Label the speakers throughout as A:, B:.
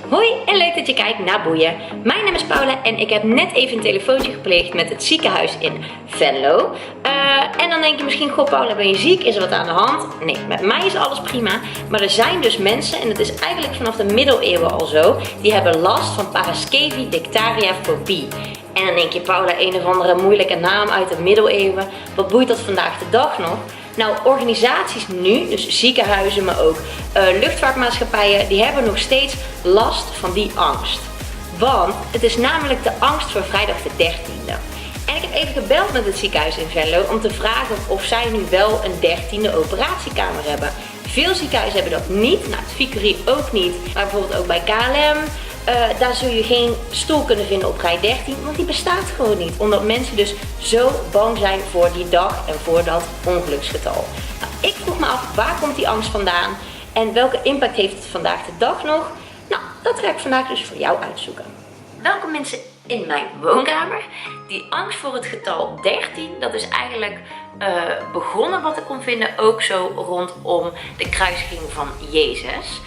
A: Hoi en leuk dat je kijkt naar Boeien. Mijn naam is Paula en ik heb net even een telefoontje gepleegd met het ziekenhuis in Venlo. En dan denk je misschien, goh Paula, ben je ziek? Is er wat aan de hand? Nee, met mij is alles prima. Maar er zijn dus mensen, en het is eigenlijk vanaf de middeleeuwen al zo, die hebben last van paraskevidictariafobie. En dan denk je, Paula, een of andere moeilijke naam uit de middeleeuwen. Wat boeit dat vandaag de dag nog? Nou, organisaties nu, dus ziekenhuizen, maar ook luchtvaartmaatschappijen, die hebben nog steeds last van die angst. Want het is namelijk de angst voor vrijdag de 13e. En ik heb even gebeld met het ziekenhuis in Venlo om te vragen of zij nu wel een 13e operatiekamer hebben. Veel ziekenhuizen hebben dat niet, nou het Vicurie ook niet, maar bijvoorbeeld ook bij KLM. Daar zul je geen stoel kunnen vinden op rij 13, want die bestaat gewoon niet. Omdat mensen dus zo bang zijn voor die dag en voor dat ongeluksgetal. Nou, ik vroeg me af, waar komt die angst vandaan? En welke impact heeft het vandaag de dag nog? Nou, dat ga ik vandaag dus voor jou uitzoeken. Welkom mensen in mijn woonkamer. Die angst voor het getal 13, dat is eigenlijk begonnen wat ik kon vinden ook zo rondom de kruisiging van Jezus.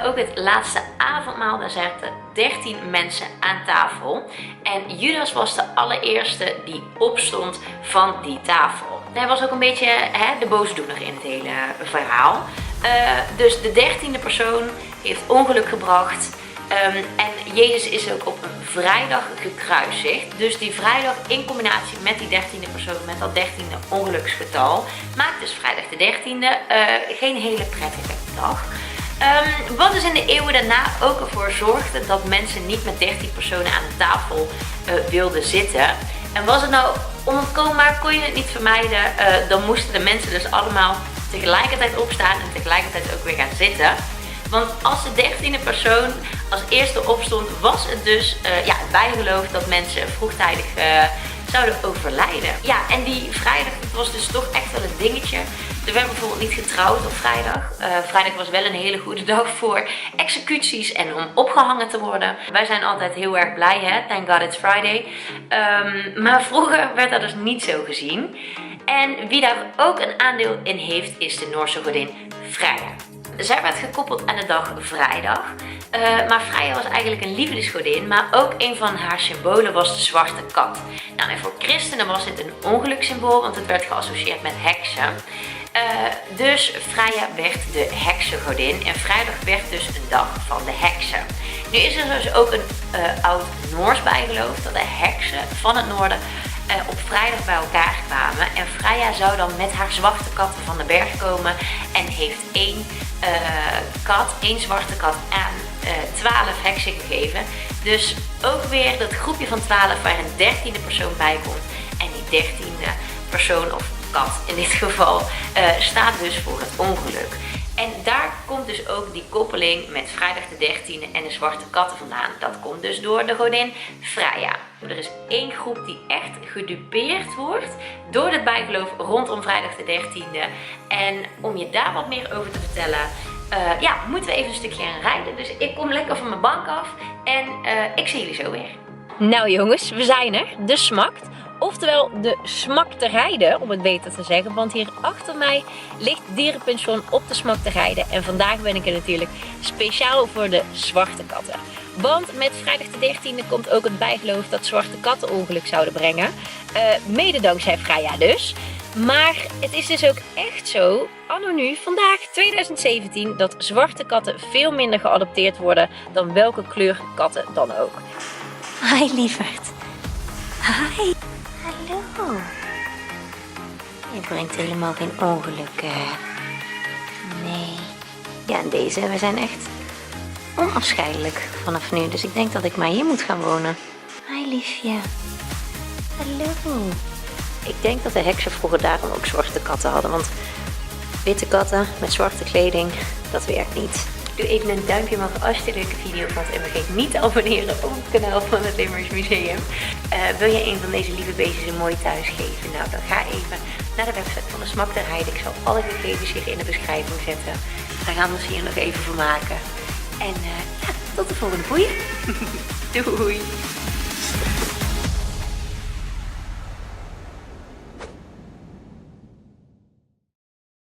A: Ook het laatste avondmaal, daar zaten 13 mensen aan tafel. En Judas was de allereerste die opstond van die tafel. Hij was ook een beetje de boosdoener in het hele verhaal. Dus de 13e persoon heeft ongeluk gebracht. En Jezus is ook op een vrijdag gekruisigd. Dus die vrijdag in combinatie met die 13e persoon, met dat 13e ongeluksgetal, maakt dus vrijdag de 13e geen hele prettige dag. Wat dus in de eeuwen daarna ook ervoor zorgde dat mensen niet met 13 personen aan een tafel wilden zitten. En was het nou onontkoombaar, kon je het niet vermijden, dan moesten de mensen dus allemaal tegelijkertijd opstaan en tegelijkertijd ook weer gaan zitten. Want als de 13e persoon als eerste opstond, was het dus het bijgeloof dat mensen vroegtijdig zouden overlijden. Ja, en die vrijdag, dat was dus toch echt wel een dingetje. Er werd bijvoorbeeld niet getrouwd op vrijdag. Vrijdag was wel een hele goede dag voor executies en om opgehangen te worden. Wij zijn altijd heel erg blij, hè? Thank God it's Friday. Maar vroeger werd dat dus niet zo gezien. En wie daar ook een aandeel in heeft, is de Noorse godin Freya. Zij werd gekoppeld aan de dag vrijdag. Maar Freya was eigenlijk een liefdesgodin, maar ook een van haar symbolen was de zwarte kat. Nou, en voor christenen was dit een ongelukssymbool, want het werd geassocieerd met heksen. Dus Freya werd de heksengodin en vrijdag werd dus een dag van de heksen. Nu is er dus ook een oud Noors bijgeloof dat de heksen van het noorden op vrijdag bij elkaar kwamen. En Freya zou dan met haar zwarte katten van de berg komen en heeft één zwarte kat aan 12 heksen gegeven. Dus ook weer dat groepje van 12 waar een 13e persoon bij komt. En die 13e persoon of kat in dit geval staat dus voor het ongeluk. En daar komt dus ook die koppeling met vrijdag de 13e en de zwarte katten vandaan. Dat komt dus door de godin Freya. Er is één groep die echt gedupeerd wordt door het bijgeloof rondom vrijdag de 13e. En om je daar wat meer over te vertellen, moeten we even een stukje gaan rijden. Dus ik kom lekker van mijn bank af en ik zie jullie zo weer. Nou jongens, we zijn er. De Smakt. Oftewel de Smakterijden, om het beter te zeggen. Want hier achter mij ligt dierenpension op de Smakterijden. En vandaag ben ik er natuurlijk speciaal voor de zwarte katten. Want met vrijdag de 13e komt ook het bijgeloof dat zwarte katten ongeluk zouden brengen. Mede dankzij Freya dus. Maar het is dus ook echt zo, anno nu, vandaag 2017, dat zwarte katten veel minder geadopteerd worden dan welke kleur katten dan ook. Hi lieverd. Hi. Hallo. Je brengt helemaal geen ongeluk. Nee. Ja, en deze, we zijn echt onafscheidelijk vanaf nu. Dus ik denk dat ik maar hier moet gaan wonen. Hi liefje. Hallo. Ik denk dat de heksen vroeger daarom ook zwarte katten hadden. Want witte katten met zwarte kleding, dat werkt niet. Doe even een duimpje omhoog als je de leuke video vond. En vergeet niet te abonneren op het kanaal van het Limburgs Museum. Wil je een van deze lieve beestjes een mooi thuis geven? Nou, dan ga even naar de website van de Smakterijden. Ik zal alle gegevens hier in de beschrijving zetten. Daar gaan we ons hier nog even voor maken. En tot de volgende boeien. Doei!